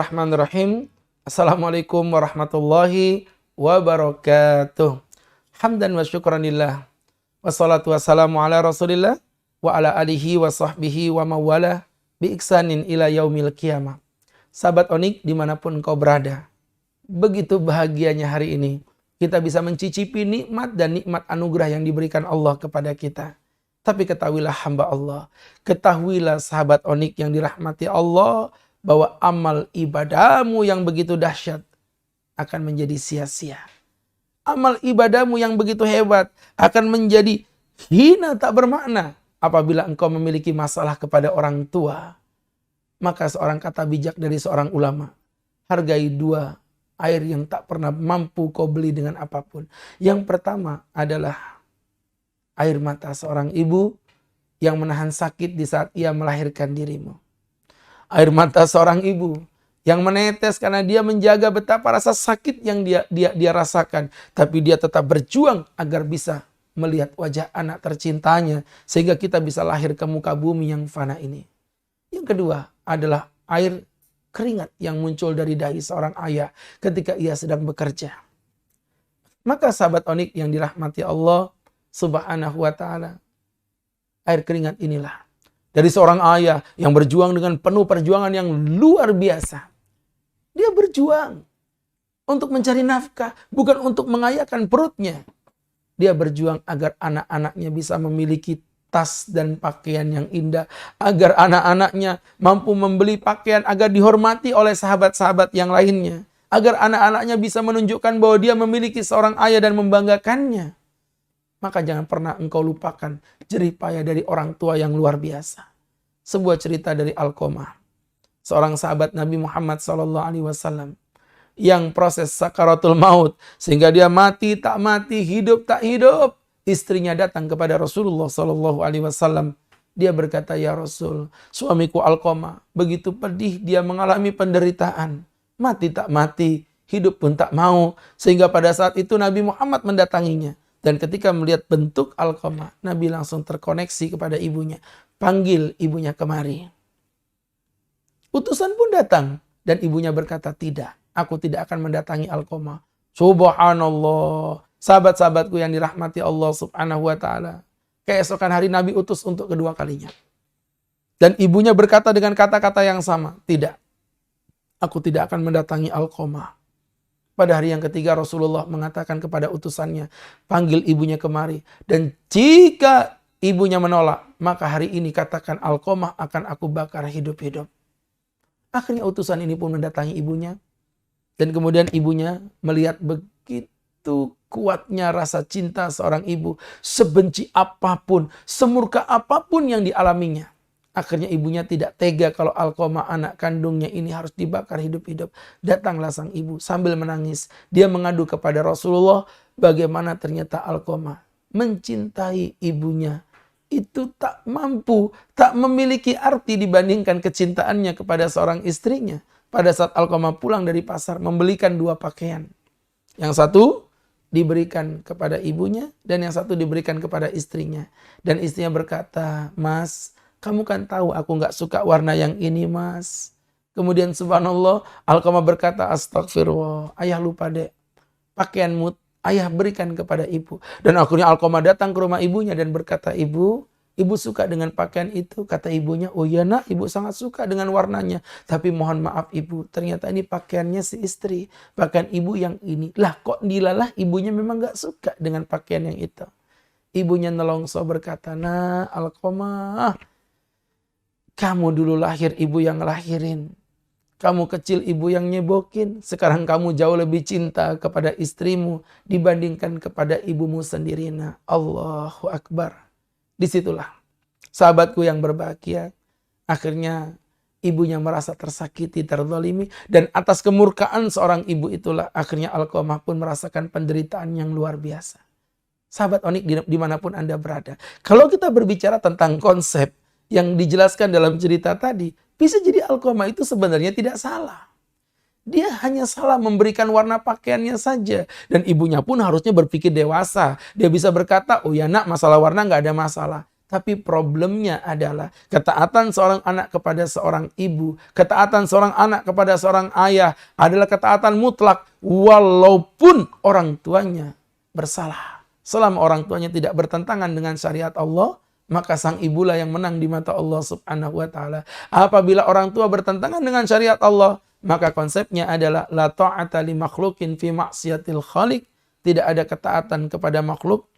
Bismillahirrahmanirrahim. Assalamualaikum warahmatullahi wabarakatuh. Hamdan wa syukranillah. Wassalatu wassalamu ala rasulillah wa ala alihi wa sahbihi wa mawala bi iksanin ila yaumil qiyamah. Sahabat Onik dimanapun engkau berada, begitu bahagianya hari ini kita bisa mencicipi nikmat dan nikmat anugerah yang diberikan Allah kepada kita. Tapi ketahuilah hamba Allah, ketahuilah sahabat Onik yang dirahmati Allah, bahwa amal ibadahmu yang begitu dahsyat akan menjadi sia-sia. Amal ibadahmu yang begitu hebat akan menjadi hina, tak bermakna apabila engkau memiliki masalah kepada orang tua. Maka seorang kata bijak dari seorang ulama, hargai dua air yang tak pernah mampu kau beli dengan apapun. Yang pertama adalah air mata seorang ibu yang menahan sakit di saat ia melahirkan dirimu. Air mata seorang ibu yang menetes karena dia menjaga betapa rasa sakit yang dia rasakan. Tapi dia tetap berjuang agar bisa melihat wajah anak tercintanya. Sehingga kita bisa lahir ke muka bumi yang fana ini. Yang kedua adalah air keringat yang muncul dari dahi seorang ayah ketika ia sedang bekerja. Maka sahabat Onik yang dirahmati Allah Subhanahu wa ta'ala, air keringat inilah dari seorang ayah yang berjuang dengan penuh perjuangan yang luar biasa. Dia berjuang untuk mencari nafkah, bukan untuk mengayakan perutnya. Dia berjuang agar anak-anaknya bisa memiliki tas dan pakaian yang indah. Agar anak-anaknya mampu membeli pakaian agar dihormati oleh sahabat-sahabat yang lainnya. Agar anak-anaknya bisa menunjukkan bahwa dia memiliki seorang ayah dan membanggakannya. Maka jangan pernah engkau lupakan jerih payah dari orang tua yang luar biasa. Sebuah cerita dari Alqamah, seorang sahabat Nabi Muhammad SAW yang proses sakaratul maut sehingga dia mati tak mati, hidup tak hidup. Istrinya datang kepada Rasulullah SAW. Dia berkata, "Ya Rasul, suamiku Alqamah begitu pedih, dia mengalami penderitaan, mati tak mati, hidup pun tak mau." Sehingga pada saat itu Nabi Muhammad mendatanginya. Dan ketika melihat bentuk Alqamah, Nabi langsung terkoneksi kepada ibunya. Panggil ibunya kemari. Utusan pun datang. Dan ibunya berkata, "Tidak, aku tidak akan mendatangi Alqamah." Subhanallah. Sahabat-sahabatku yang dirahmati Allah Subhanahu wa ta'ala. Keesokan hari Nabi utus untuk kedua kalinya. Dan ibunya berkata dengan kata-kata yang sama. "Tidak, aku tidak akan mendatangi Alqamah." Pada hari yang ketiga Rasulullah mengatakan kepada utusannya, "Panggil ibunya kemari. Dan jika ibunya menolak, maka hari ini katakan Alqamah akan aku bakar hidup-hidup." Akhirnya utusan ini pun mendatangi ibunya. Dan kemudian ibunya melihat begitu kuatnya rasa cinta seorang ibu. Sebenci apapun, semurka apapun yang dialaminya. Akhirnya ibunya tidak tega kalau Alqamah anak kandungnya ini harus dibakar hidup-hidup. Datanglah sang ibu sambil menangis. Dia mengadu kepada Rasulullah bagaimana ternyata Alqamah mencintai ibunya. Itu tak mampu, tak memiliki arti dibandingkan kecintaannya kepada seorang istrinya. Pada saat Alqamah pulang dari pasar membelikan dua pakaian. Yang satu diberikan kepada ibunya dan yang satu diberikan kepada istrinya. Dan istrinya berkata, "Mas, kamu kan tahu aku gak suka warna yang ini, Mas." Kemudian subhanallah, Alqamah berkata, "Astagfirullah, ayah lupa deh. Pakaianmu ayah berikan kepada ibu." Dan akhirnya Alqamah datang ke rumah ibunya dan berkata, "Ibu suka dengan pakaian itu?" Kata ibunya, "Oh iya nak, ibu sangat suka dengan warnanya. Tapi mohon maaf ibu, ternyata ini pakaiannya si istri. Pakaian ibu yang ini." Lah kok dilalah ibunya memang gak suka dengan pakaian yang itu. Ibunya nelongso berkata, "Nah Alqamah, kamu dulu lahir ibu yang ngelahirin. Kamu kecil ibu yang nyebokin. Sekarang kamu jauh lebih cinta kepada istrimu dibandingkan kepada ibumu sendiri." Nah, Allahu Akbar. Disitulah sahabatku yang berbahagia. Akhirnya ibunya merasa tersakiti, terzalimi. Dan atas kemurkaan seorang ibu itulah akhirnya Alqamah pun merasakan penderitaan yang luar biasa. Sahabat Onik dimanapun Anda berada. Kalau kita berbicara tentang konsep yang dijelaskan dalam cerita tadi, bisa jadi Alqamah itu sebenarnya tidak salah. Dia hanya salah memberikan warna pakaiannya saja. Dan ibunya pun harusnya berpikir dewasa. Dia bisa berkata, "Oh ya nak, masalah warna gak ada masalah." Tapi problemnya adalah ketaatan seorang anak kepada seorang ibu, ketaatan seorang anak kepada seorang ayah adalah ketaatan mutlak walaupun orang tuanya bersalah. Selama orang tuanya tidak bertentangan dengan syariat Allah, maka sang ibulah yang menang di mata Allah Subhanahu wa taala. Apabila orang tua bertentangan dengan syariat Allah, maka konsepnya adalah la ta'ata li makhluqin fi ma'siyatil khaliq. Tidak ada ketaatan kepada makhluk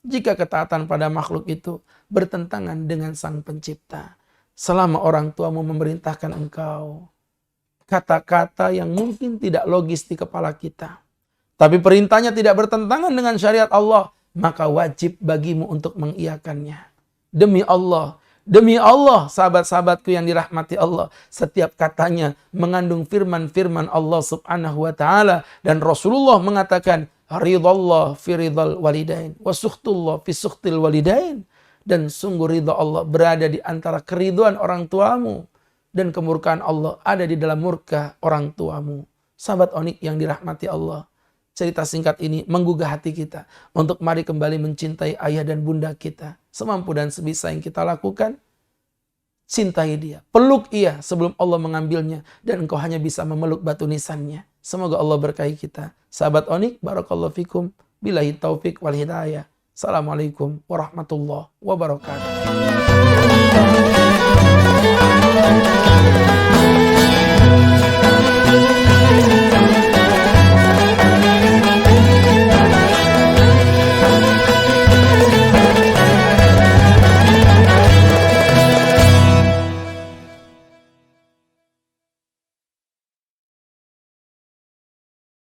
jika ketaatan pada makhluk itu bertentangan dengan sang pencipta. Selama orang tuamu memerintahkan engkau kata-kata yang mungkin tidak logis di kepala kita, tapi perintahnya tidak bertentangan dengan syariat Allah, maka wajib bagimu untuk mengiyakannya. Demi Allah, sahabat-sahabatku yang dirahmati Allah, setiap katanya mengandung firman-firman Allah Subhanahu wa taala, dan Rasulullah mengatakan ridallah fi ridal walidain wa sukhtullah fi sukhtil walidain, dan sungguh ridha Allah berada di antara keriduan orang tuamu dan kemurkaan Allah ada di dalam murka orang tuamu. Sahabat Onik yang dirahmati Allah, cerita singkat ini menggugah hati kita untuk mari kembali mencintai ayah dan bunda kita. Semampu dan sebisa yang kita lakukan, cintai dia, peluk ia sebelum Allah mengambilnya, dan engkau hanya bisa memeluk batu nisannya. Semoga Allah berkahi kita. Sahabat Onik, barakallahu fikum, billahi taufik wal hidayah. Assalamualaikum warahmatullahi wabarakatuh.